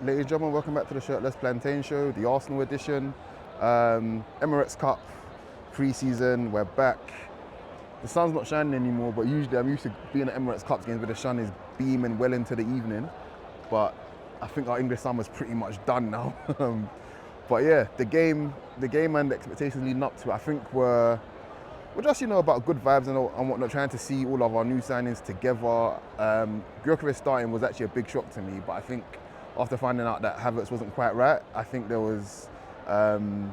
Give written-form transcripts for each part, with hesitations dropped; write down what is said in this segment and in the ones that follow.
Ladies and gentlemen, welcome back to the Shirtless Plantain Show, the Arsenal edition. Emirates Cup, pre-season, we're back. The sun's not shining anymore, but usually I'm used to being at Emirates Cup games where the sun is beaming well into the evening. But I think our English summer's pretty much done now. But yeah, the game and the expectations leading up to it, I think we're just, about good vibes and whatnot, trying to see all of our new signings together. Gyökeres starting was actually a big shock to me, but I think after finding out that Havertz wasn't quite right, I think there was, probably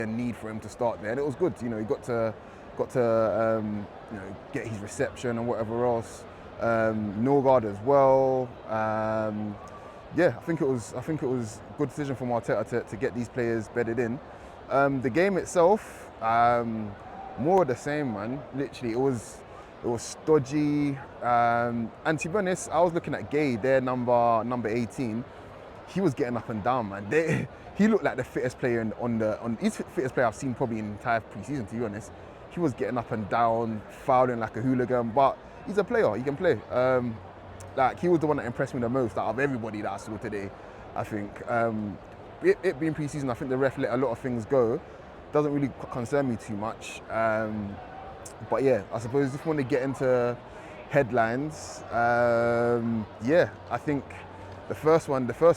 a need for him to start there, and it was good. He got to get his reception and whatever else. Norgard as well. I think it was a good decision from Arteta to get these players bedded in. The game itself, more of the same, man. Literally, it was stodgy. And to be honest, I was looking at Gay, their number 18. He was getting up and down, man. He looked like the fittest player he's the fittest player I've seen probably in the entire pre-season, to be honest. He was getting up and down, fouling like a hooligan, but he's a player, he can play. He was the one that impressed me the most out of everybody that I saw today, I think. It being pre-season, I think the ref let a lot of things go. Doesn't really concern me too much. But yeah, I suppose if you want to get into headlines, I think the first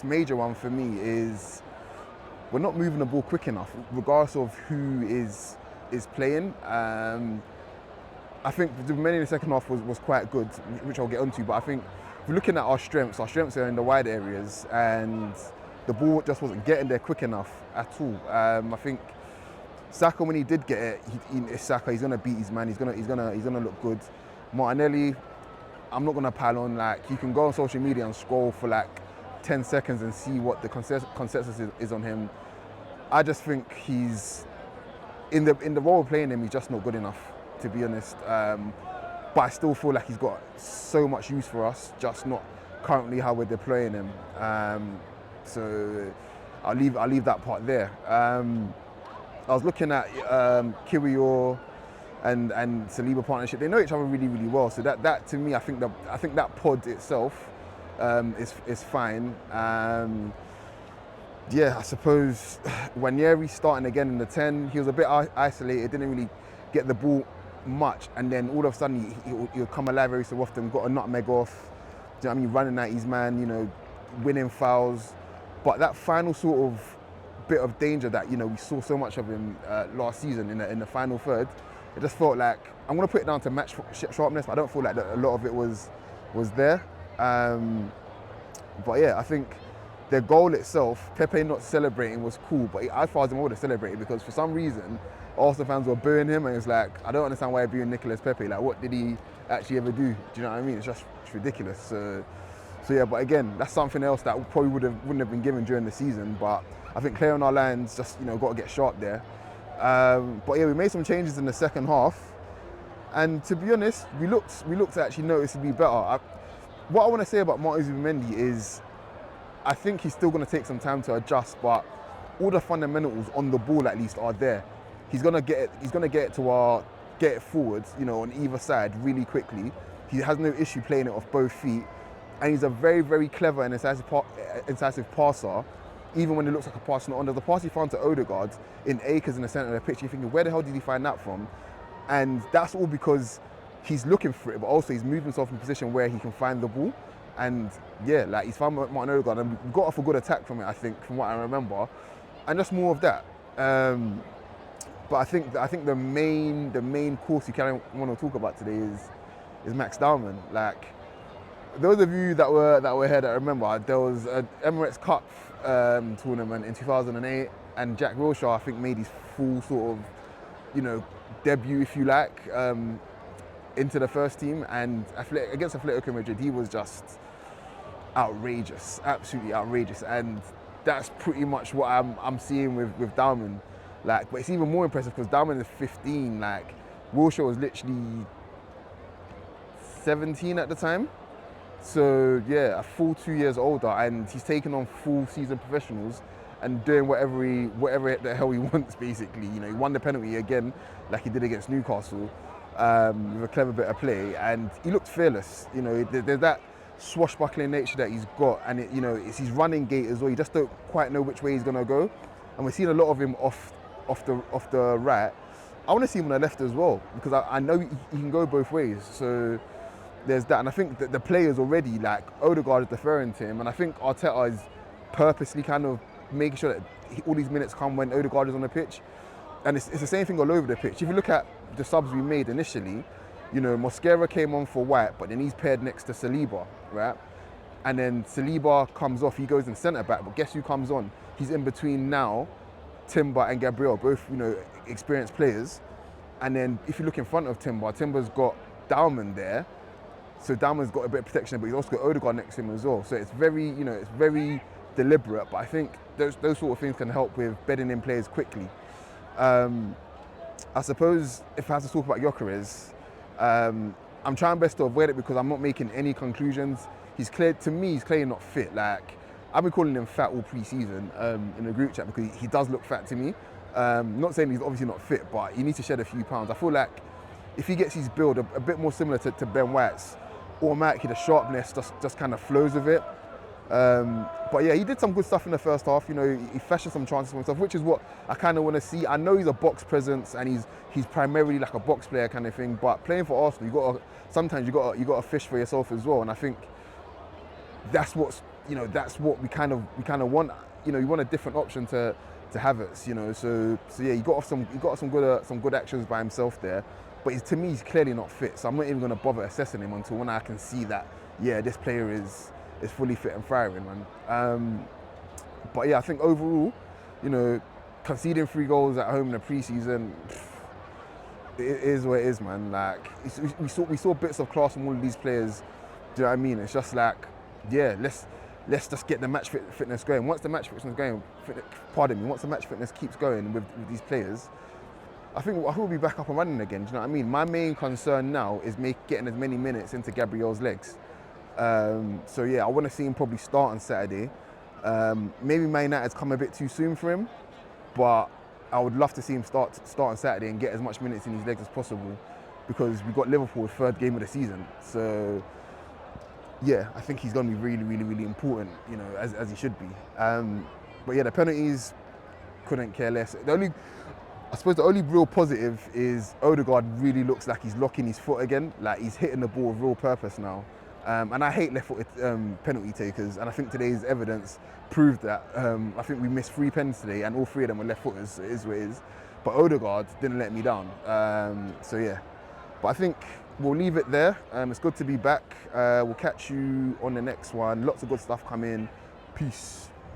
major one for me is we're not moving the ball quick enough, regardless of who is playing. I think the remaining in the second half was quite good, which I'll get onto. But I think if we're looking at our strengths are in the wide areas, and the ball just wasn't getting there quick enough at all. I think Saka, when he did get it, it's Saka. He's gonna beat his man. He's gonna look good. Martinelli, I'm not gonna pile on. You can go on social media and scroll for 10 seconds and see what the consensus is on him. I just think he's in the role of playing him. He's just not good enough, to be honest. But I still feel like he's got so much use for us, just not currently how we're deploying him. So I'll leave that part there. I was looking at Kiwior and Saliba partnership. They know each other really, really well. So that to me, I think that pod itself is fine. I suppose Wanyeri starting again in the 10, he was a bit isolated, didn't really get the ball much, and then all of a sudden he'll come alive every so often, got a nutmeg off, do you know what I mean, running at his man, winning fouls. But that final sort of bit of danger that we saw so much of him last season in the final third, it just felt like, I'm going to put it down to match sharpness, but I don't feel like that a lot of it was there. But yeah, I think the goal itself, Pepe not celebrating was cool, but I thought he would have celebrated, because for some reason Arsenal fans were booing him, and it's like, I don't understand why you're booing Nicolas Pepe. What did he actually ever do? Do you know what I mean? It's ridiculous. So yeah, but again, that's something else that probably wouldn't have been given during the season. But I think clearing our lines, just got to get sharp there. But yeah, we made some changes in the second half, and to be honest, we looked actually noticeably better. What I want to say about Martin Zubimendi is, I think he's still going to take some time to adjust, but all the fundamentals on the ball at least are there. He's going to get it forwards, on either side really quickly. He has no issue playing it off both feet, and he's a very, very clever and incisive passer. Even when it looks like a pass not on, there's a pass he found to Odegaard in acres in the centre of the pitch. You're thinking, where the hell did he find that from? And that's all because he's looking for it, but also he's moved himself in a position where he can find the ball. And yeah, he's found Martin Odegaard, and we got off a good attack from it, I think, from what I remember. And just more of that. But I think the main course you kind of want to talk about today is Max Dowman. Those of you that were here that remember, there was an Emirates Cup tournament in 2008, and Jack Wilshere, I think, made his full sort of, debut, if you like, into the first team, and against Atletico Madrid, he was just outrageous, absolutely outrageous, and that's pretty much what I'm seeing with Dowman. But it's even more impressive because Dowman is 15. Wilshere was literally 17 at the time. So yeah, a full 2 years older, and he's taking on full season professionals and doing whatever the hell he wants, basically. He won the penalty again, like he did against Newcastle, with a clever bit of play, and he looked fearless. There's that swashbuckling nature that he's got, and it's his running gait as well. You just don't quite know which way he's gonna go, and we're seeing a lot of him off the right. I want to see him on the left as well, because I know he can go both ways. So there's that, and I think that the players already, like Odegaard is deferring to him, and I think Arteta is purposely kind of making sure that all these minutes come when Odegaard is on the pitch. And it's the same thing all over the pitch. If you look at the subs we made initially, Mosquera came on for White, but then he's paired next to Saliba, right? And then Saliba comes off, he goes in centre back, but guess who comes on? He's in between now, Timber and Gabriel, both experienced players. And then if you look in front of Timber, Timber's got Dalman there, so Dalman's got a bit of protection, but he's also got Odegaard next to him as well. So it's very, it's very deliberate, but I think those sort of things can help with bedding in players quickly. I suppose if I have to talk about Gyökeres, I'm trying best to avoid it because I'm not making any conclusions. He's clearly not fit. Like, I've been calling him fat all pre-season in the group chat because he does look fat to me. Not saying he's obviously not fit, but he needs to shed a few pounds. I feel like if he gets his build a bit more similar to Ben White's, automatically the sharpness just kind of flows with it. But yeah, he did some good stuff in the first half. He fashioned some chances for himself, which is what I kind of want to see. I know he's a box presence and he's primarily like a box player kind of thing. But playing for Arsenal, sometimes you got to fish for yourself as well. And I think that's what we kind of want. You want a different option to Havertz. So yeah, he got off some good actions by himself there. But to me, he's clearly not fit. So I'm not even going to bother assessing him until when I can see that, yeah, this player is fully fit and firing, man. But yeah, I think overall, conceding 3 goals at home in the pre-season, it is what it is, man. Like, we saw bits of class from all of these players. Do you know what I mean? It's just like, yeah, let's just get the match fitness going. Once the match fitness once the match fitness keeps going with these players, I think we'll be back up and running again. Do you know what I mean? My main concern now is getting as many minutes into Gabriel's legs. So yeah, I want to see him probably start on Saturday. Maybe Man United's come a bit too soon for him, but I would love to see him start on Saturday and get as much minutes in his legs as possible, because we've got Liverpool's 3rd game of the season. So yeah, I think he's going to be really, really, really important, as he should be. But yeah, the penalties, couldn't care less. I suppose the only real positive is Odegaard really looks like he's locking his foot again, like he's hitting the ball with real purpose now. And I hate left-footed penalty takers, and I think today's evidence proved that. I think we missed 3 pens today, and all 3 of them were left-footers, so it is what it is. But Odegaard didn't let me down. So yeah, but I think we'll leave it there. It's good to be back. We'll catch you on the next one. Lots of good stuff coming. Peace.